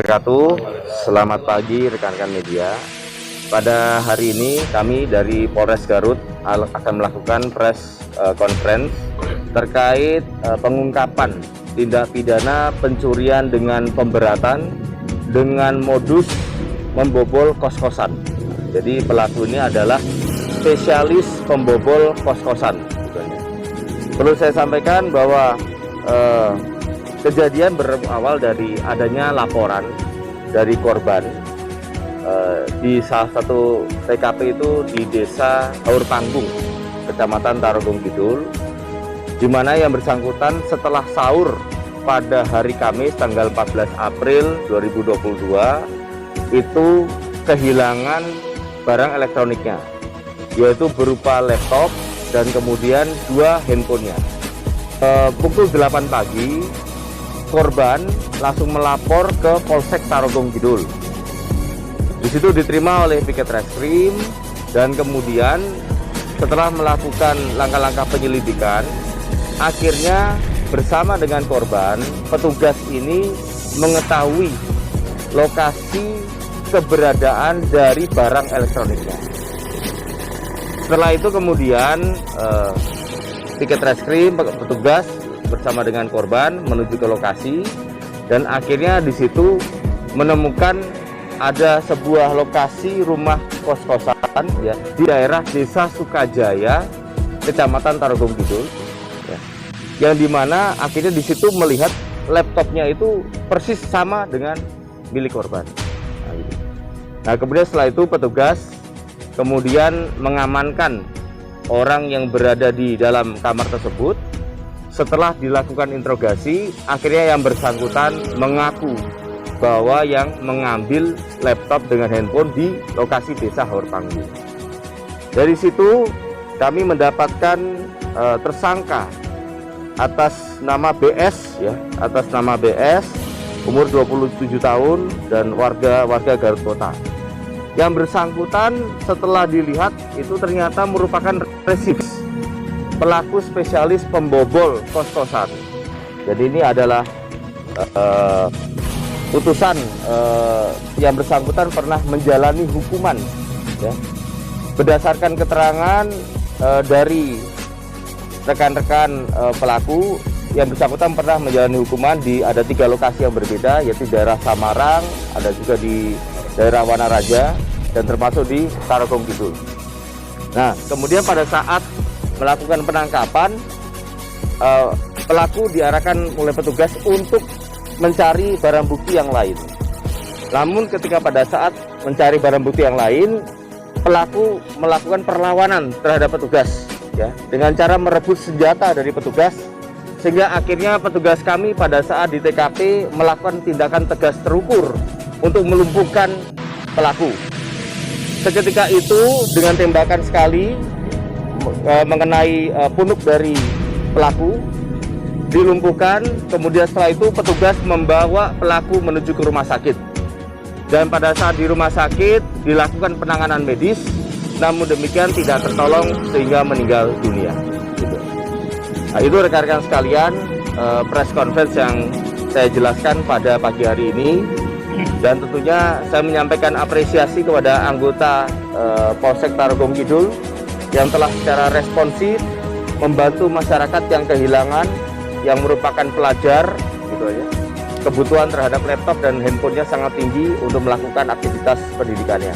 wabarakatuh. Selamat pagi rekan-rekan media. Pada hari ini kami dari Polres Garut akan melakukan press conference terkait pengungkapan tindak pidana pencurian dengan pemberatan dengan modus membobol kos-kosan. Jadi pelaku ini adalah spesialis pembobol kos-kosan. Perlu saya sampaikan bahwa kejadian berawal dari adanya laporan dari korban di salah satu TKP itu di Desa Haur Panggung, Kecamatan Tarogong Kidul, di mana yang bersangkutan setelah sahur pada hari Kamis tanggal 14 April 2022 itu kehilangan barang elektroniknya, yaitu berupa laptop dan kemudian 2 handphonenya. Pukul 8 pagi korban langsung melapor ke Polsek Tarogong Kidul. Di situ diterima oleh Piket Reskrim dan kemudian setelah melakukan langkah-langkah penyelidikan, akhirnya bersama dengan korban, petugas ini mengetahui lokasi keberadaan dari barang elektroniknya. Setelah itu kemudian Piket Reskrim petugas bersama dengan korban menuju ke lokasi dan akhirnya di situ menemukan ada sebuah lokasi rumah kos-kosan ya di daerah Desa Sukajaya, Kecamatan Tarogong Kidul ya, yang dimana akhirnya di situ melihat laptopnya itu persis sama dengan milik korban. Nah, kemudian setelah itu petugas kemudian mengamankan orang yang berada di dalam kamar tersebut. Setelah dilakukan interogasi, akhirnya yang bersangkutan mengaku bahwa yang mengambil laptop dengan handphone di lokasi Desa Haur Panggung. Dari situ kami mendapatkan tersangka atas nama BS ya, atas nama BS, umur 27 tahun dan warga Garut Kota. Yang bersangkutan setelah dilihat itu ternyata merupakan residivis pelaku spesialis pembobol kos-kosan. Jadi ini adalah putusan yang bersangkutan pernah menjalani hukuman ya. Berdasarkan keterangan dari rekan-rekan pelaku, yang bersangkutan pernah menjalani hukuman di ada 3 lokasi yang berbeda, yaitu daerah Samarang, ada juga di daerah Wanaraja, dan termasuk di Tarogong Kidul. Nah, kemudian pada saat melakukan penangkapan, pelaku diarahkan oleh petugas untuk mencari barang bukti yang lain. Namun ketika pada saat mencari barang bukti yang lain, pelaku melakukan perlawanan terhadap petugas ya, dengan cara merebut senjata dari petugas, sehingga akhirnya petugas kami pada saat di TKP melakukan tindakan tegas terukur untuk melumpuhkan pelaku. Seketika itu dengan tembakan sekali mengenai punuk dari pelaku, dilumpuhkan. Kemudian setelah itu petugas membawa pelaku menuju ke rumah sakit, dan pada saat di rumah sakit dilakukan penanganan medis, namun demikian tidak tertolong sehingga meninggal dunia gitu. Nah, itu rekan-rekan sekalian press conference yang saya jelaskan pada pagi hari ini, dan tentunya saya menyampaikan apresiasi kepada anggota Polsek Tarogong Kidul yang telah secara responsif membantu masyarakat yang kehilangan, yang merupakan pelajar gitu ya. Kebutuhan terhadap laptop dan handphonenya sangat tinggi untuk melakukan aktivitas pendidikannya.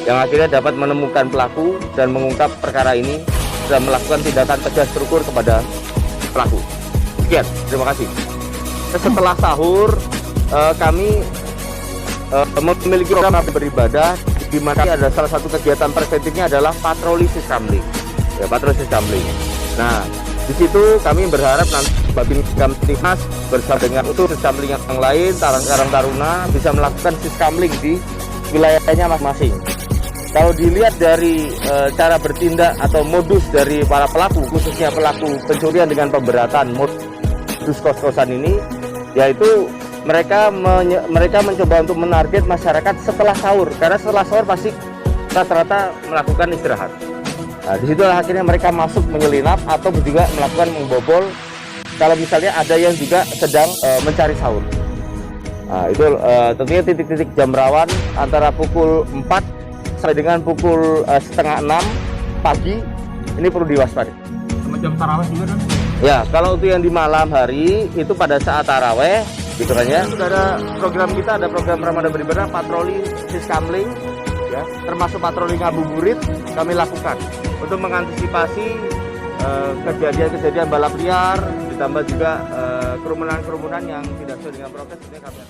Yang akhirnya dapat menemukan pelaku dan mengungkap perkara ini dan melakukan tindakan tegas terukur kepada pelaku. Sekian, terima kasih. Setelah sahur kami memiliki program beribadah, di mana ada salah satu kegiatan preventifnya adalah patroli siskamling. Ya, patroli siskamling. Nah, di situ kami berharap nanti Babin Kamtibmas bersama dengan utuh siskamling yang lain, Karang Taruna bisa melakukan siskamling di wilayahnya masing-masing. Kalau dilihat dari cara bertindak atau modus dari para pelaku, khususnya pelaku pencurian dengan pemberatan modus kos-kosan ini, yaitu mereka mencoba untuk menarget masyarakat setelah sahur, karena setelah sahur pasti rata-rata melakukan istirahat. Nah, disitulah akhirnya mereka masuk menyelinap atau juga melakukan membobol kalau misalnya ada yang juga sedang mencari sahur. Nah, itu tentunya titik-titik jam rawan antara pukul 4 sampai dengan pukul setengah 6 pagi ini perlu diwaspadai. Sama jam tarawih juga kan? Ya, kalau untuk yang di malam hari itu pada saat taraweh gitu kan ya. Sudah ada program kita, ada program Ramadan beribadah, patroli siskamling ya, termasuk patroli ngabuburit kami lakukan untuk mengantisipasi kejadian-kejadian balap liar, ditambah juga kerumunan-kerumunan yang tidak sesuai dengan prokes. Ini kami